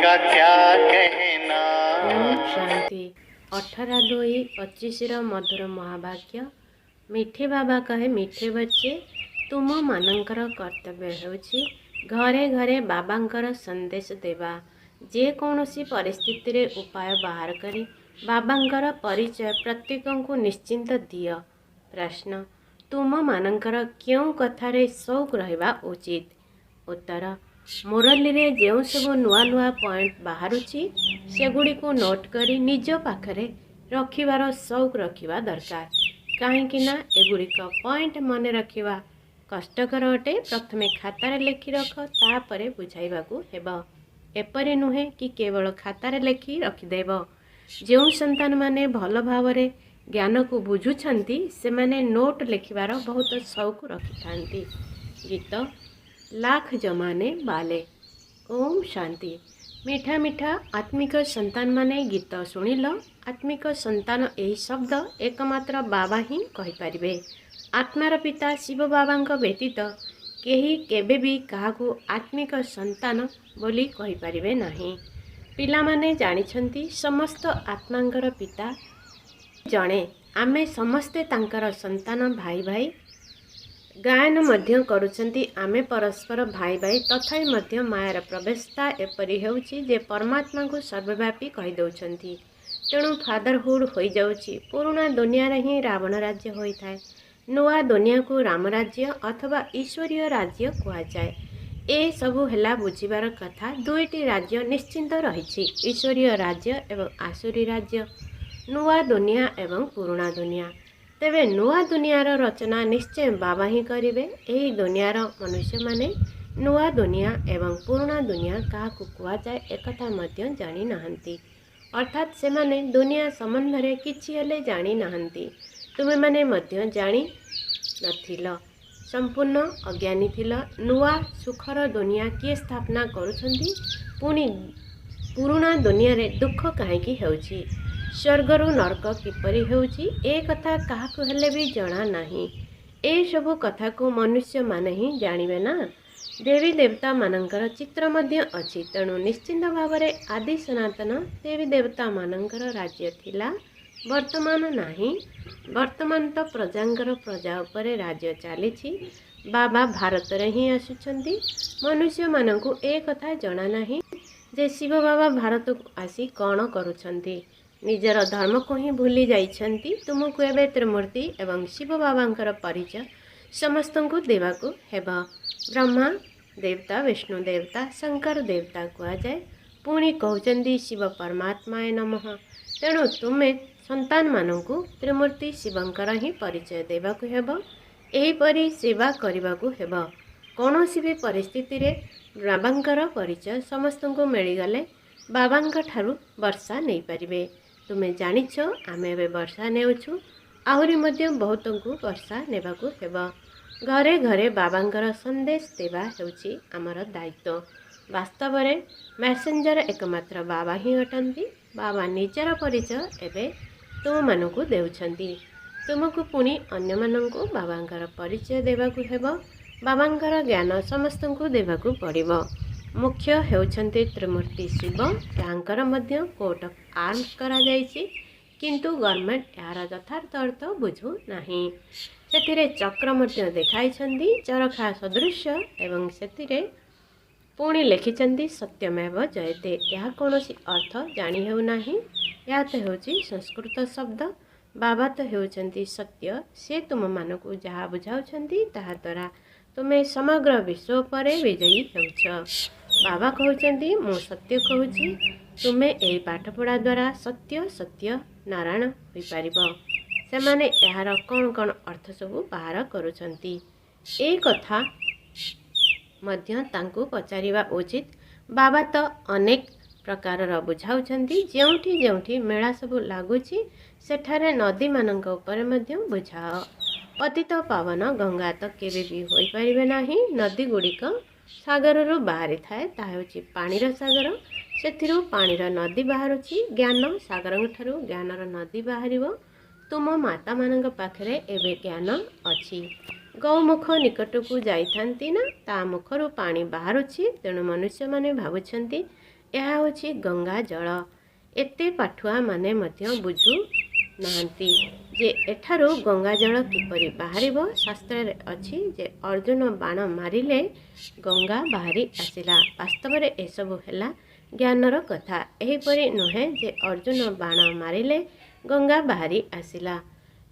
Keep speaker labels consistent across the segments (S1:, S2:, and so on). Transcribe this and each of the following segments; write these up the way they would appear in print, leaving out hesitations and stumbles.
S1: का क्या कहना।
S2: ओम शांति 18/2/25 मधुर महावाक्य। मिठे बाबा कहे मिठे बच्चे तुम मानकर कर्तव्य होछि घरे घरे बाबांकर संदेश देवा। जे कौनसी परिस्थिति रे उपाय बाहर करी बाबांकर परिचय प्रत्येक निश्चिंत दिय। प्रश्न तुम मानकर क्यों कथारे शौक रहिबा उचित। उत्तर मुरली रे जो सब नुआ नुआ पॉइंट बाहरुछि सेगुड़ी को नोट करी निज पाखरे रखिबार शौक रखिबा दरकार। कहीं एगुड़िक पॉइंट मन रखिबा कष्टकर अटे। प्रथमे खातार लेखि रख तापरे बुझाइबाकू हेबो। एपरि नुहे कि केवल खातार लेखि रखिदेव। जो संतान माने भल भावरे ज्ञान को बुझुछंती से माने नोट लिखिबार बहुत शौक रखिथांती। गीत लाख जमाने वाले। ओम शांति। मीठा मीठा आत्मिक संतान माने गीत शुणिल। आत्मिक संतान यही शब्द एकमात्र बाबा ही कहिपारिबे। आत्मार पिता शिव बाबांक व्यतीत केही केबे भी काहाकू आत्मिक संतान बोली कहिपारिबे नाही। पिलामाने जानिछंती समस्त आत्मांकर पिता जणे। आमे समस्ते तांकर संतान भाई भाई गायन मध्य करुछंती। आमे परस्पर भाई भाई तथापि मध्य मायार प्रवेशता एपरि हेउछि जे परमात्मा को सर्वव्यापी कहि दउछंती। तेणु फादरहुड हो जाउछि। पुराना दुनिया रे ही रावण राज्य होइथाय। नुआ दुनिया को राम राज्य अथवा ईश्वरीय राज्य कुआ जाए। ए सबु हेला बुझिबार कथा। दुईटी राज्य निश्चिंत रहिछि ईश्वरीय राज्य एवं आसुरी राज्य। नुआ दुनिया एवं पुराना दुनिया। तेबे नुआ दुनियार रचना निश्चय बाबा ही करिवे। एही दुनियार मनुष्य माने नुआ दुनिया एवं पुराना दुनिया काहाकू कुआ जाए एकथा मध्य जानी नाहंती। अर्थात से माने दुनिया संबंधरे किछि हेले जानी नाहंती। तुमे माने मध्य जानी नथिल, संपूर्ण अज्ञानी थिल। नुआ सुखर दुनिया किए स्थापना करुछंती पुणी पुराना दुनिया रे दुख काहेकि हेउछि। स्वर्गरु नरक किपरि हेउछि ए कथा काहाकू हेले भी जणा नाही। ए सबु कथा को मनुष्य माने ही जानिबे ना। देवी देवता मानंकर चित्र मध्य अछि। तेणु निश्चिंत भावरे आदि सनातन देवी देवता मानंकर राज्य थिला, वर्तमान नाही। वर्तमान तो प्रजांकर प्रजा उपरे राज्य चलीछि। बाबा भारत रे ही आसुछंती। मनुष्य मानंकु ए कथा जणा नाही जे शिव बाबा भारत को आसी कौन करुछंती। निजर धर्म को ही भूली जाइछंती। तुमको एबे त्रिमूर्ति एवं शिव बाबांकर परिचय समस्त को देवाकू हेबा। ब्रह्मा देवता, विष्णु देवता, शंकर देवता कुआ जाए। पुणी कहउचंती शिव परमात्माय नमः। तेणु तुमे संतान मानंकु त्रिमूर्ति शिवंकर ही परिचय देवाकू हेबा। एहीपरि सेवा करिबाकू हेबा। कौनसी भी परिस्थिति रे बाबांकर परिचय समस्त को मिलगले बाबांक ठारू वर्षा नहीं पारिबे। तुमे जानिछ आमे एबे वर्षा नेउछु। आहुरी मध्य बहुत को वर्षा नेबाकू हेबा। घरे घरे बाबांकर संदेश देवा हेउछि आमर दायित्व। वास्तव रे मैसेंजर एकमात्र बाबा ही अटंती। बाबा निजर परिचय एबे तुम मानकू देउछंती। तुमको पुणी अन्य मानकू बाबांकर परिचय देबाकू हेबा। बाबांकर ज्ञान समस्त को देबाकू पड़िबो। मुख्य हेउछंती त्रिमूर्ति शिव। तांकर मध्य कोर्ट ऑफ आर्म्स करा जाइछि किंतु गवर्नमेंट यार यथार्थ अर्थ बुझु नाही। सेतिरे चक्र मध्य देखाइछंती चरखा सदृश एवं सेतिरे पुणी लिखिछंती सत्यमेव जयते। यह कौनसी अर्थ जानी हेउ नाही। या तो हेउछि संस्कृत शब्द। बाबा तो हेउछंती सत्य। से तुम मानकू जहा बुझाउछंती ताहा द्वारा तुमे समग्र विश्व परे विजयी हेउछ। बाबा कहउछंती मु सत्य कहूछि। तुमे एई पाठपढ़ा द्वारा सत्य सत्य नारायण होई पारिबो। से माने एहार कौन कौन अर्थ सबु बाहर करुछंती ए कथा मध्य तांकू पचारिबा उचित। बाबा तो अनेक प्रकारर बुझाउछंती। जेउठी जेउठी मेला सबु लागुछि सेठारे नदी मानंक ऊपर मध्य बुझाओ। पतित पावन गंगा तो केबे भी होई पारिबे नाही। नदी गुड़िक सागररु बाहरी थाए ताहा हेउछि पानीर सागर। सेथिरु पानीर नदी बाहरुछि। ज्ञान सागर ठारू ज्ञानर नदी बाहरिबो। तुम माता मानंक पाखरे एबे ज्ञान अछि। गौमुख निकटकू जाइथांती ना ता मुखरू पानी बाहरुछि। तेणु मनुष्य माने भाबुछंती ଏହା ହେଉଛି ଗଙ୍ଗା ଜଳ। ଏତେ ପାଠୁଆ ମାନେ ମଧ୍ୟ ବୁଝୁ ନାହାନ୍ତି ଯେ ଏଠାରୁ ଗଙ୍ଗା ଜଳ କିପରି ବାହାରିବ। ଶାସ୍ତ୍ରରେ ଅଛି ଯେ ଅର୍ଜୁନ ବାଣ ମାରିଲେ ଗଙ୍ଗା ବାହାରି ଆସିଲା। ବାସ୍ତବରେ ଏସବୁ ହେଲା ଜ୍ଞାନର କଥା। ଏହିପରି ନୁହେଁ ଯେ ଅର୍ଜୁନ ବାଣ ମାରିଲେ ଗଙ୍ଗା ବାହାରି ଆସିଲା।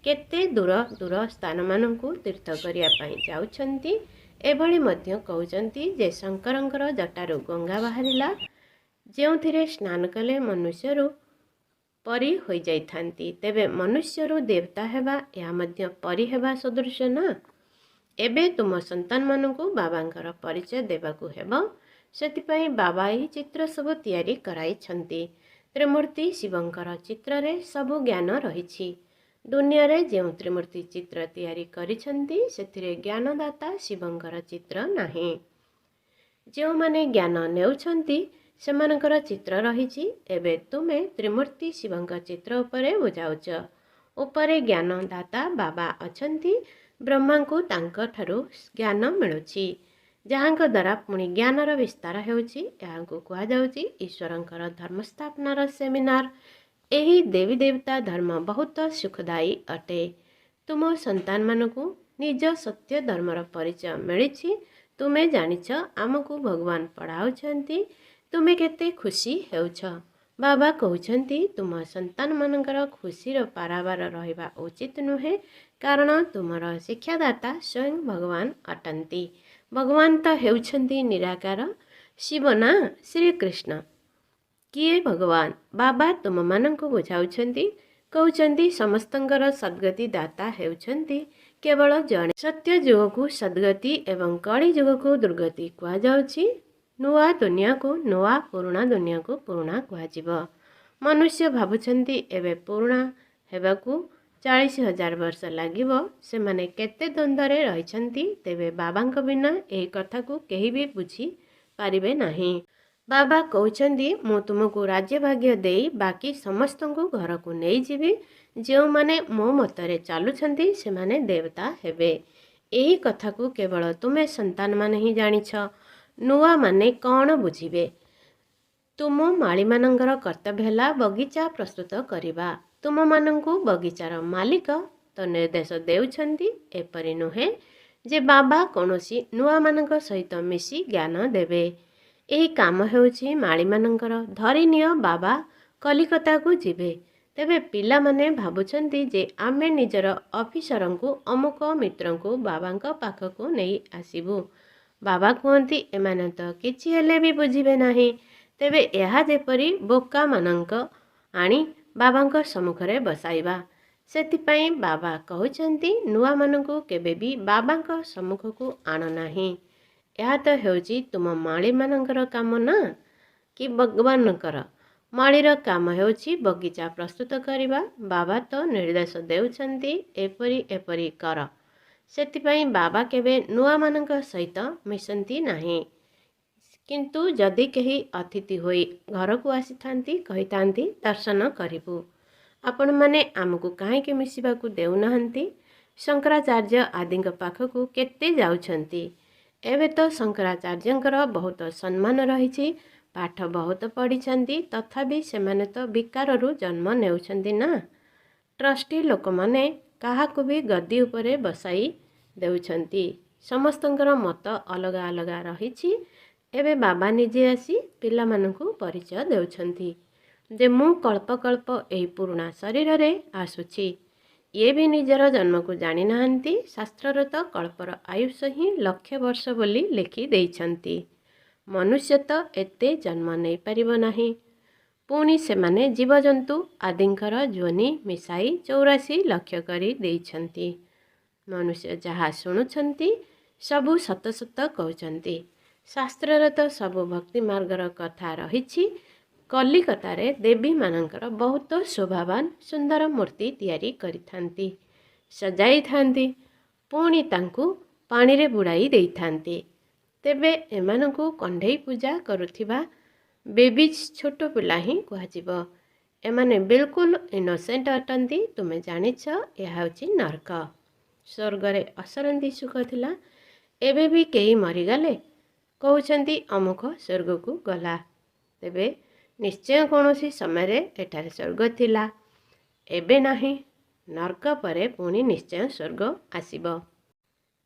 S2: କେତେ ଦୂର ଦୂର ସ୍ଥାନମାନଙ୍କୁ ତୀର୍ଥ କରିବା ପାଇଁ ଯାଉଛନ୍ତି। ଏଭଳି ମଧ୍ୟ କହୁଛନ୍ତି ଯେ ଶଙ୍କରଙ୍କର ଜଟାରୁ ଗଙ୍ଗା ବାହାରିଲା, ଯେଉଁଥିରେ ସ୍ନାନ କଲେ ମନୁଷ୍ୟରୁ ପରି ହୋଇଯାଇଥାନ୍ତି। ତେବେ ମନୁଷ୍ୟରୁ ଦେବତା ହେବା ଏହା ମଧ୍ୟ ପରି ହେବା ସଦୃଶ ନା। ଏବେ ତୁମ ସନ୍ତାନମାନଙ୍କୁ ବାବାଙ୍କର ପରିଚୟ ଦେବାକୁ ହେବ। ସେଥିପାଇଁ ବାବା ଏହି ଚିତ୍ର ସବୁ ତିଆରି କରାଇଛନ୍ତି। ତ୍ରିମୂର୍ତ୍ତି ଶିବଙ୍କର ଚିତ୍ରରେ ସବୁ ଜ୍ଞାନ ରହିଛି। ଦୁନିଆରେ ଯେଉଁ ତ୍ରିମୂର୍ତ୍ତି ଚିତ୍ର ତିଆରି କରିଛନ୍ତି ସେଥିରେ ଜ୍ଞାନଦାତା ଶିବଙ୍କର ଚିତ୍ର ନାହିଁ। ଯେଉଁମାନେ ଜ୍ଞାନ ନେଉଛନ୍ତି ସେମାନଙ୍କର ଚିତ୍ର ରହିଛି। ଏବେ ତୁମେ ତ୍ରିମୂର୍ତ୍ତି ଶିବଙ୍କ ଚିତ୍ର ଉପରେ ବୁଝାଉଛ। ଉପରେ ଜ୍ଞାନଦାତା ବାବା ଅଛନ୍ତି। ବ୍ରହ୍ମାଙ୍କୁ ତାଙ୍କଠାରୁ ଜ୍ଞାନ ମିଳୁଛି, ଯାହାଙ୍କ ଦ୍ୱାରା ପୁଣି ଜ୍ଞାନର ବିସ୍ତାର ହେଉଛି। ଏହାକୁ କୁହାଯାଉଛି ଈଶ୍ୱରଙ୍କର ଧର୍ମସ୍ଥାପନାର ସେମିନାର। ଏହି ଦେବୀ ଦେବତା ଧର୍ମ ବହୁତ ସୁଖଦାୟୀ ଅଟେ। ତୁମ ସନ୍ତାନମାନଙ୍କୁ ନିଜ ସତ୍ୟ ଧର୍ମର ପରିଚୟ ମିଳିଛି। ତୁମେ ଜାଣିଛ ଆମକୁ ଭଗବାନ ପଢ଼ାଉଛନ୍ତି। ତୁମେ କେତେ ଖୁସି ହେଉଛ। ବାବା କହୁଛନ୍ତି ତୁମ ସନ୍ତାନମାନଙ୍କର ଖୁସିର ପାରାବାର ରହିବା ଉଚିତ ନୁହେଁ, କାରଣ ତୁମର ଶିକ୍ଷାଦାତା ସ୍ୱୟଂ ଭଗବାନ ଅଟନ୍ତି। ଭଗବାନ ତ ହେଉଛନ୍ତି ନିରାକାର ଶିବ ନା ଶ୍ରୀକୃଷ୍ଣ। କିଏ ଭଗବାନ? ବାବା ତୁମମାନଙ୍କୁ ବୁଝାଉଛନ୍ତି। କହୁଛନ୍ତି ସମସ୍ତଙ୍କର ସଦ୍ଗତି ଦାତା ହେଉଛନ୍ତି କେବଳ ଜଣେ। ସତ୍ୟ ଯୁଗକୁ ସଦ୍ଗତି ଏବଂ କଳି ଯୁଗକୁ ଦୁର୍ଗତି କୁହାଯାଉଛି। ନୂଆ ଦୁନିଆକୁ ନୂଆ, ପୁରୁଣା ଦୁନିଆକୁ ପୁରୁଣା କୁହାଯିବ। ମନୁଷ୍ୟ ଭାବୁଛନ୍ତି ଏବେ ପୁରୁଣା ହେବାକୁ 40,000 ବର୍ଷ ଲାଗିବ। ସେମାନେ କେତେ ଦ୍ୱନ୍ଦ୍ୱରେ ରହିଛନ୍ତି। ତେବେ ବାବାଙ୍କ ବିନା ଏହି କଥାକୁ କେହି ବି ବୁଝି ପାରିବେ ନାହିଁ। ବାବା କହୁଛନ୍ତି ମୁଁ ତୁମକୁ ରାଜ୍ୟଭାଗ୍ୟ ଦେଇ ବାକି ସମସ୍ତଙ୍କୁ ଘରକୁ ନେଇଯିବି। ଯେଉଁମାନେ ମୋ ମତରେ ଚାଲୁଛନ୍ତି ସେମାନେ ଦେବତା ହେବେ। ଏହି କଥାକୁ କେବଳ ତୁମେ ସନ୍ତାନମାନେ ହିଁ ଜାଣିଛ। ନୂଆ ମାନେ କ'ଣ ବୁଝିବେ? ତୁମ ମାଳିମାନଙ୍କର କର୍ତ୍ତବ୍ୟ ହେଲା ବଗିଚା ପ୍ରସ୍ତୁତ କରିବା। ତୁମମାନଙ୍କୁ ବଗିଚାର ମାଲିକ ତ ନିର୍ଦ୍ଦେଶ ଦେଉଛନ୍ତି। ଏପରି ନୁହେଁ ଯେ ବାବା କୌଣସି ନୂଆମାନଙ୍କ ସହିତ ମିଶି ଜ୍ଞାନ ଦେବେ। ଏହି କାମ ହେଉଛି ମାଳିମାନଙ୍କର। ଧରିନିଅ ବାବା କଲିକତାକୁ ଯିବେ। ତେବେ ପିଲାମାନେ ଭାବୁଛନ୍ତି ଯେ ଆମେ ନିଜର ଅଫିସରଙ୍କୁ ଅମୁକ ମିତ୍ରଙ୍କୁ ବାବାଙ୍କ ପାଖକୁ ନେଇ ଆସିବୁ। ବାବା କୁହନ୍ତି ଏମାନେ ତ କିଛି ହେଲେ ବି ବୁଝିବେ ନାହିଁ। ତେବେ ଏହା ଯେପରି ବୋକାମାନଙ୍କ ଆଣି ବାବାଙ୍କ ସମ୍ମୁଖରେ ବସାଇବା। ସେଥିପାଇଁ ବାବା କହୁଛନ୍ତି ନୂଆମାନଙ୍କୁ କେବେ ବି ବାବାଙ୍କ ସମ୍ମୁଖକୁ ଆଣ ନାହିଁ। ଏହା ତ ହେଉଛି ତୁମ ମାଳିମାନଙ୍କର କାମ ନା, କି ଭଗବାନଙ୍କର? ମାଳିର କାମ ହେଉଛି ବଗିଚା ପ୍ରସ୍ତୁତ କରିବା। ବାବା ତ ନିର୍ଦ୍ଦେଶ ଦେଉଛନ୍ତି ଏପରି ଏପରି କର। ସେଥିପାଇଁ ବାବା କେବେ ନୂଆମାନଙ୍କ ସହିତ ମିଶନ୍ତି ନାହିଁ। କିନ୍ତୁ ଯଦି କେହି ଅତିଥି ହୋଇ ଘରକୁ ଆସିଥାନ୍ତି କହିଥାନ୍ତି ଦର୍ଶନ କରିବୁ। ଆପଣମାନେ ଆମକୁ କାହିଁକି ମିଶିବାକୁ ଦେଉନାହାନ୍ତି? ଶଙ୍କରାଚାର୍ଯ୍ୟ ଆଦିଙ୍କ ପାଖକୁ କେତେ ଯାଉଛନ୍ତି। ଏବେ ତ ଶଙ୍କରାଚାର୍ଯ୍ୟଙ୍କର ବହୁତ ସମ୍ମାନ ରହିଛି। ପାଠ ବହୁତ ପଢ଼ିଛନ୍ତି। ତଥାପି ସେମାନେ ତ ବିକାରରୁ ଜନ୍ମ ନେଉଛନ୍ତି ନା। ଟ୍ରଷ୍ଟି ଲୋକମାନେ କାହାକୁ ବି ଗଦି ଉପରେ ବସାଇ ଦେଉଛନ୍ତି। ସମସ୍ତଙ୍କର ମତ ଅଲଗା ଅଲଗା ରହିଛି। ଏବେ ବାବା ନିଜେ ଆସି ପିଲାମାନଙ୍କୁ ପରିଚୟ ଦେଉଛନ୍ତି ଯେ ମୁଁ କଳ୍ପକଳ୍ପ ଏହି ପୁରୁଣା ଶରୀରରେ ଆସୁଛି। ଇଏ ବି ନିଜର ଜନ୍ମକୁ ଜାଣିନାହାନ୍ତି। ଶାସ୍ତ୍ରରେ ତ କଳ୍ପର ଆୟୁଷ ହିଁ 1,00,000 ବର୍ଷ ବୋଲି ଲେଖି ଦେଇଛନ୍ତି। ମନୁଷ୍ୟ ତ ଏତେ ଜନ୍ମ ନେଇପାରିବ ନାହିଁ। ପୁଣି ସେମାନେ ଜୀବଜନ୍ତୁ ଆଦିଙ୍କର ଯୋନି ମିଶାଇ 84 ଲକ୍ଷ କରି ଦେଇଛନ୍ତି। ମନୁଷ୍ୟ ଯାହା ଶୁଣୁଛନ୍ତି ସବୁ ସତ ସତ କହୁଛନ୍ତି। ଶାସ୍ତ୍ରରେ ତ ସବୁ ଭକ୍ତି ମାର୍ଗର କଥା ରହିଛି। କଲିକତାରେ ଦେବୀମାନଙ୍କର ବହୁତ ଶୋଭାବାନ ସୁନ୍ଦର ମୂର୍ତ୍ତି ତିଆରି କରିଥାନ୍ତି, ସଜାଇଥାନ୍ତି, ପୁଣି ତାଙ୍କୁ ପାଣିରେ ବୁଡ଼ାଇ ଦେଇଥାନ୍ତି। ତେବେ ଏମାନଙ୍କୁ କଣ୍ଢେଇ ପୂଜା କରୁଥିବା ବେବିଜ୍ ଛୋଟ ପିଲା ହିଁ କୁହାଯିବ। ଏମାନେ ବିଲକୁଲ ଇନୋସେଣ୍ଟ ଅଟନ୍ତି। ତୁମେ ଜାଣିଛ ଏହା ହେଉଛି ନର୍କ। ସ୍ୱର୍ଗରେ ଅସରନ୍ତି ସୁଖ ଥିଲା। ଏବେ ବି କେହି ମରିଗଲେ କହୁଛନ୍ତି ଅମୁକ ସ୍ୱର୍ଗକୁ ଗଲା। ତେବେ ନିଶ୍ଚୟ କୌଣସି ସମୟରେ ଏଠାରେ ସ୍ୱର୍ଗ ଥିଲା। ଏବେ ନାହିଁ। ନର୍କ ପରେ ପୁଣି ନିଶ୍ଚୟ ସ୍ୱର୍ଗ ଆସିବ।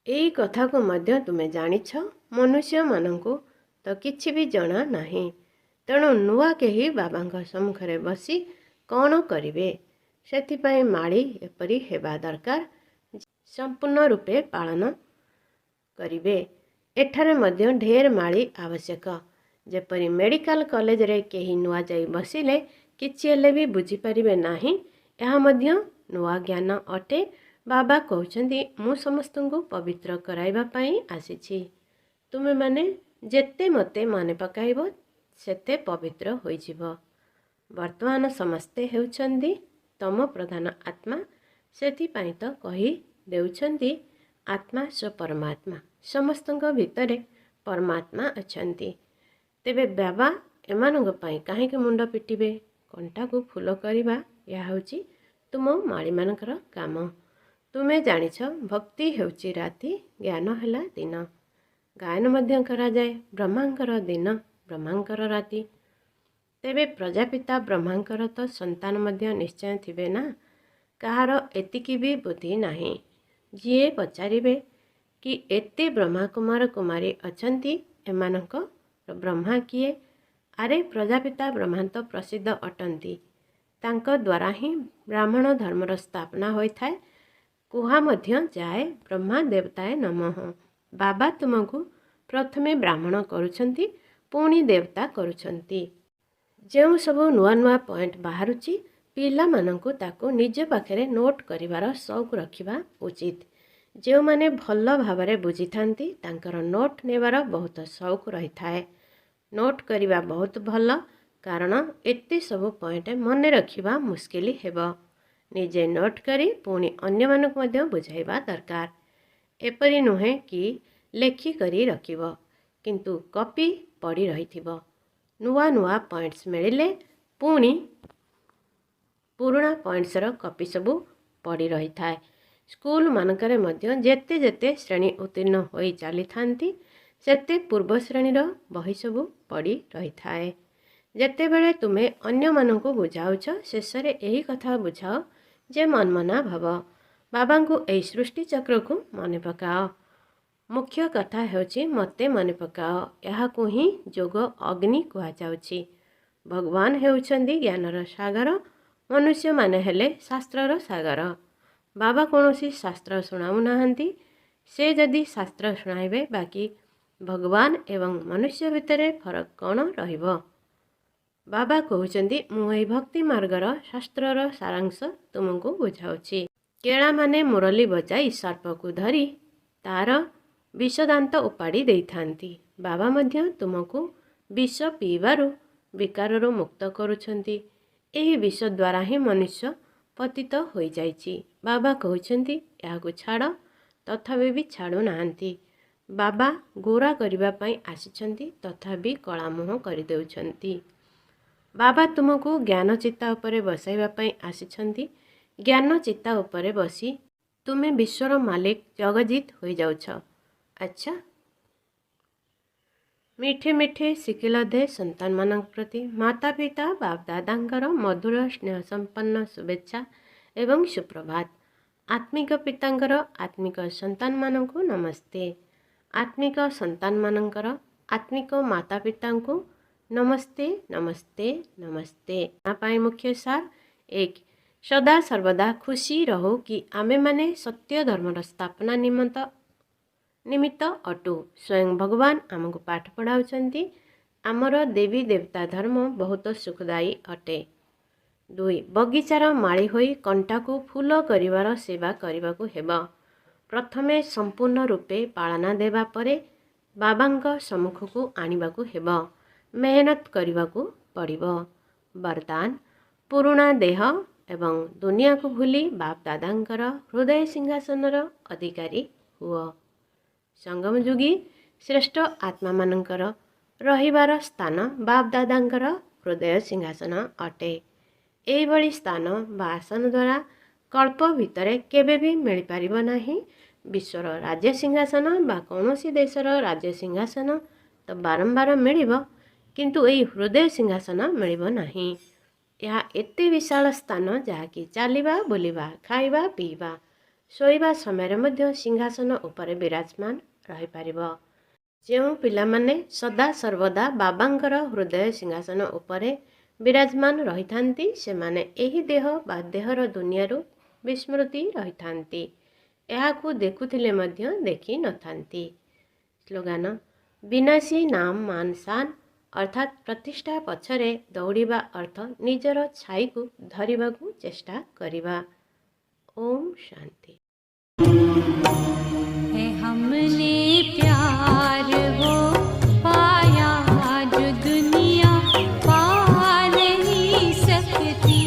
S2: ଏଇ କଥାକୁ ମଧ୍ୟ ତୁମେ ଜାଣିଛ। ମନୁଷ୍ୟମାନଙ୍କୁ ତ କିଛି ବି ଜଣା ନାହିଁ। ତେଣୁ ନୂଆ କେହି ବାବାଙ୍କ ସମ୍ମୁଖରେ ବସି କ'ଣ କରିବେ? ସେଥିପାଇଁ ମାଳି ଏପରି ହେବା ଦରକାର, ସମ୍ପୂର୍ଣ୍ଣ ରୂପେ ପାଳନ କରିବେ। ଏଠାରେ ମଧ୍ୟ ଢେର ମାଳି ଆବଶ୍ୟକ। ଯେପରି ମେଡ଼ିକାଲ କଲେଜରେ କେହି ନୂଆ ଯାଇ ବସିଲେ କିଛି ହେଲେ ବି ବୁଝିପାରିବେ ନାହିଁ, ଏହା ମଧ୍ୟ ନୂଆ ଜ୍ଞାନ ଅଟେ। ବାବା କହୁଛନ୍ତି, ମୁଁ ସମସ୍ତଙ୍କୁ ପବିତ୍ର କରାଇବା ପାଇଁ ଆସିଛି। ତୁମେମାନେ ଯେତେ ମୋତେ ମନେ ପକାଇବ ସେତେ ପବିତ୍ର ହୋଇଯିବ। ବର୍ତ୍ତମାନ ସମସ୍ତେ ହେଉଛନ୍ତି ତମ ପ୍ରଧାନ ଆତ୍ମା। ସେଥିପାଇଁ ତ କହି ଦେଉଛନ୍ତି ଆତ୍ମା ସ୍ୱ ପରମାତ୍ମା। ସମସ୍ତଙ୍କ ଭିତରେ ପରମାତ୍ମା ଅଛନ୍ତି। ତେବେ ବାବା ଏମାନଙ୍କ ପାଇଁ କାହିଁକି ମୁଣ୍ଡ ପିଟିବେ? କଣ୍ଟାକୁ ଫୁଲ କରିବା ଏହା ହେଉଛି ତୁମ ମାଳିମାନଙ୍କର କାମ। ତୁମେ ଜାଣିଛ, ଭକ୍ତି ହେଉଛି ରାତି, ଜ୍ଞାନ ହେଲା ଦିନ। ଗାୟନ ମଧ୍ୟ କରାଯାଏ, ବ୍ରହ୍ମାଙ୍କର ଦିନ, ବ୍ରହ୍ମାଙ୍କର ରାତି। ତେବେ ପ୍ରଜାପିତା ବ୍ରହ୍ମାଙ୍କର ତ ସନ୍ତାନ ମଧ୍ୟ ନିଶ୍ଚୟ ଥିବେ ନା। କାହାର ଏତିକି ବି ବୁଦ୍ଧି ନାହିଁ। ଯିଏ ପଚାରିବେ କି ଏତେ ବ୍ରହ୍ମା କୁମାର କୁମାରୀ ଅଛନ୍ତି, ଏମାନଙ୍କ ବ୍ରହ୍ମା କିଏ? ଆରେ ପ୍ରଜାପିତା ବ୍ରହ୍ମା ତ ପ୍ରସିଦ୍ଧ ଅଟନ୍ତି। ତାଙ୍କ ଦ୍ୱାରା ହିଁ ବ୍ରାହ୍ମଣ ଧର୍ମର ସ୍ଥାପନା ହୋଇଥାଏ। କୁହା ମଧ୍ୟ ଯାଏ ବ୍ରହ୍ମା ଦେବତାଏ ନମଃ। ବାବା ତୁମକୁ ପ୍ରଥମେ ବ୍ରାହ୍ମଣ କରୁଛନ୍ତି, ପୁଣି ଦେବତା କରୁଛନ୍ତି। ଯେଉଁ ସବୁ ନୂଆ ନୂଆ ପଏଣ୍ଟ ବାହାରୁଛି, ପିଲାମାନଙ୍କୁ ତାକୁ ନିଜ ପାଖରେ ନୋଟ୍ କରିବାର ସଉକ ରଖିବା ଉଚିତ। ଯେଉଁମାନେ ଭଲ ଭାବରେ ବୁଝିଥାନ୍ତି ତାଙ୍କର ନୋଟ୍ ନେବାର ବହୁତ ସଉକ ରହିଥାଏ। ନୋଟ୍ କରିବା ବହୁତ ଭଲ, କାରଣ ଏତେ ସବୁ ପଏଣ୍ଟ ମନେ ରଖିବା ମୁସ୍କିଲ ହେବ। ନିଜେ ନୋଟ୍ କରି ପୁଣି ଅନ୍ୟମାନଙ୍କୁ ମଧ୍ୟ ବୁଝାଇବା ଦରକାର। ଏପରି ନୁହେଁ କି ଲେଖିକରି ରଖିବ, କିନ୍ତୁ କପି ପଡ଼ି ରହିଥିବ। ନୂଆ ନୂଆ ପଏଣ୍ଟସ୍ ମିଳିଲେ ପୁଣି ପୁରୁଣା ପଏଣ୍ଟସର କପି ସବୁ ପଡ଼ି ରହିଥାଏ। ସ୍କୁଲମାନଙ୍କରେ ମଧ୍ୟ ଯେତେ ଯେତେ ଶ୍ରେଣୀ ଉତ୍ତୀର୍ଣ୍ଣ ହୋଇ ଚାଲିଥାନ୍ତି, ସେତେ ପୂର୍ବ ଶ୍ରେଣୀର ବହି ସବୁ ପଡ଼ି ରହିଥାଏ। ଯେତେବେଳେ ତୁମେ ଅନ୍ୟମାନଙ୍କୁ ବୁଝାଉଛ, ଶେଷରେ ଏହି କଥା ବୁଝାଅ ଯେ ମନ୍ମନା ଭବ। ବାବାଙ୍କୁ ଏହି ସୃଷ୍ଟି ଚକ୍ରକୁ ମନେ ପକାଅ। ମୁଖ୍ୟ କଥା ହେଉଛି ମୋତେ ମନେ ପକାଅ। ଏହାକୁ ହିଁ ଯୋଗ ଅଗ୍ନି କୁହାଯାଉଛି। ଭଗବାନ ହେଉଛନ୍ତି ଜ୍ଞାନର ସାଗର, ମନୁଷ୍ୟମାନେ ହେଲେ ଶାସ୍ତ୍ରର ସାଗର। ବାବା କୌଣସି ଶାସ୍ତ୍ର ଶୁଣାଉ ନାହାନ୍ତି। ସେ ଯଦି ଶାସ୍ତ୍ର ଶୁଣାଇବେ, ବାକି ଭଗବାନ ଏବଂ ମନୁଷ୍ୟ ଭିତରେ ଫରକ କ'ଣ ରହିବ? ବାବା କହୁଛନ୍ତି, ମୁଁ ଏହି ଭକ୍ତି ମାର୍ଗର ଶାସ୍ତ୍ରର ସାରାଂଶ ତୁମକୁ ବୁଝାଉଛି। କେଳାମାନେ ମୁରଲି ବଜାଇ ସର୍ପକୁ ଧରି ତାର ବିଷଦାନ୍ତ ଉପାଡ଼ି ଦେଇଥାନ୍ତି। ବାବା ମଧ୍ୟ ତୁମକୁ ବିଷ ପିଇବାରୁ ବିକାରରୁ ମୁକ୍ତ କରୁଛନ୍ତି। ଏହି ବିଷ ଦ୍ୱାରା ହିଁ ମନୁଷ୍ୟ ପତିତ ହୋଇଯାଇଛି। ବାବା କହୁଛନ୍ତି, ଏହାକୁ ଛାଡ଼, ତଥାପି ବି ଛାଡ଼ୁନାହାନ୍ତି। ବାବା ଗୋରା କରିବା ପାଇଁ ଆସିଛନ୍ତି, ତଥାପି କଳା ମୁହଁ କରିଦେଉଛନ୍ତି। ବାବା ତୁମକୁ ଜ୍ଞାନ ଚିତା ଉପରେ ବସାଇବା ପାଇଁ ଆସିଛନ୍ତି। ଜ୍ଞାନ ଚିତା ଉପରେ ବସି ତୁମେ ବିଶ୍ୱର ମାଲିକ ଜଗଜିତ ହୋଇଯାଉଛ। ଆଚ୍ଛା, ମିଠେ ମିଠେ ଶିଖିଲ ଦେ ସନ୍ତାନମାନଙ୍କ ପ୍ରତି ମାତା ପିତା ବାପ ଦାଦାଙ୍କର ମଧୁର ସ୍ନେହ ସମ୍ପନ୍ନ ଶୁଭେଚ୍ଛା ଏବଂ ସୁପ୍ରଭାତ। ଆତ୍ମିକ ପିତାଙ୍କର ଆତ୍ମିକ ସନ୍ତାନମାନଙ୍କୁ ନମସ୍ତେ। ଆତ୍ମିକ ସନ୍ତାନମାନଙ୍କର ଆତ୍ମିକ ମାତା ପିତାଙ୍କୁ ନମସ୍ତେ ନମସ୍ତେ ନମସ୍ତେ। ତା ପାଇଁ ମୁଖ୍ୟ ସାର 1. ସଦା ସର୍ବଦା ଖୁସି ରହୁ କି ଆମେମାନେ ସତ୍ୟ ଧର୍ମର ସ୍ଥାପନା ନିମିତ୍ତ ଅଟୁ। ସ୍ୱୟଂ ଭଗବାନ ଆମକୁ ପାଠ ପଢ଼ାଉଛନ୍ତି। ଆମର ଦେବୀ ଦେବତା ଧର୍ମ ବହୁତ ସୁଖଦାୟୀ ଅଟେ। 2. ବଗିଚାର ମାଳି ହୋଇ କଣ୍ଟାକୁ ଫୁଲ କରିବାର ସେବା କରିବାକୁ ହେବ। ପ୍ରଥମେ ସମ୍ପୂର୍ଣ୍ଣ ରୂପେ ପାଳନା ଦେବା ପରେ ବାବାଙ୍କ ସମ୍ମୁଖକୁ ଆଣିବାକୁ ହେବ। ମେହନତ କରିବାକୁ ପଡ଼ିବ। ବରଦାନ, ପୁରୁଣା ଦେହ ଏବଂ ଦୁନିଆକୁ ଭୁଲି ବାପ ଦାଦାଙ୍କର ହୃଦୟ ସିଂହାସନର ଅଧିକାରୀ ହୁଅ। ସଙ୍ଗମ ଯୁଗୀ ଶ୍ରେଷ୍ଠ ଆତ୍ମାମାନଙ୍କର ରହିବାର ସ୍ଥାନ ବାପ ଦାଦାଙ୍କର ହୃଦୟ ସିଂହାସନ ଅଟେ। ଏହିଭଳି ସ୍ଥାନ ବା ଆସନ ଦ୍ୱାରା କଳ୍ପ ଭିତରେ କେବେ ବି ମିଳିପାରିବ ନାହିଁ। ବିଶ୍ୱର ରାଜ୍ୟ ସିଂହାସନ ବା କୌଣସି ଦେଶର ରାଜ୍ୟ ସିଂହାସନ ତ ବାରମ୍ବାର ମିଳିବ, କିନ୍ତୁ ଏହି ହୃଦୟ ସିଂହାସନ ମିଳିବ ନାହିଁ। ଏହା ଏତେ ବିଶାଳ ସ୍ଥାନ ଯାହାକି ଚାଲିବା, ବୁଲିବା, ଖାଇବା, ପିଇବା, ଶୋଇବା ସମୟରେ ମଧ୍ୟ ସିଂହାସନ ଉପରେ ବିରାଜମାନ ରହିପାରିବ। ଯେଉଁ ପିଲାମାନେ ସଦା ସର୍ବଦା ବାବାଙ୍କର ହୃଦୟ ସିଂହାସନ ଉପରେ ବିରାଜମାନ ରହିଥାନ୍ତି ସେମାନେ ଏହି ଦେହ ବା ଦେହର ଦୁନିଆରୁ ବିସ୍ମୃତି ରହିଥାନ୍ତି। ଏହାକୁ ଦେଖୁଥିଲେ ମଧ୍ୟ ଦେଖିନଥାନ୍ତି। ସ୍ଲୋଗାନ ବିନାଶୀ ନାମ ମାନ ଶାନ ଅର୍ଥାତ୍ ପ୍ରତିଷ୍ଠା ପଛରେ ଦୌଡ଼ିବା ଅର୍ଥ ନିଜର ଛାଇକୁ ଧରିବାକୁ ଚେଷ୍ଟା କରିବା। ଓମ୍ ଶାନ୍ତି।
S3: हमने प्यार वो पाया जो दुनिया पा नहीं सकती।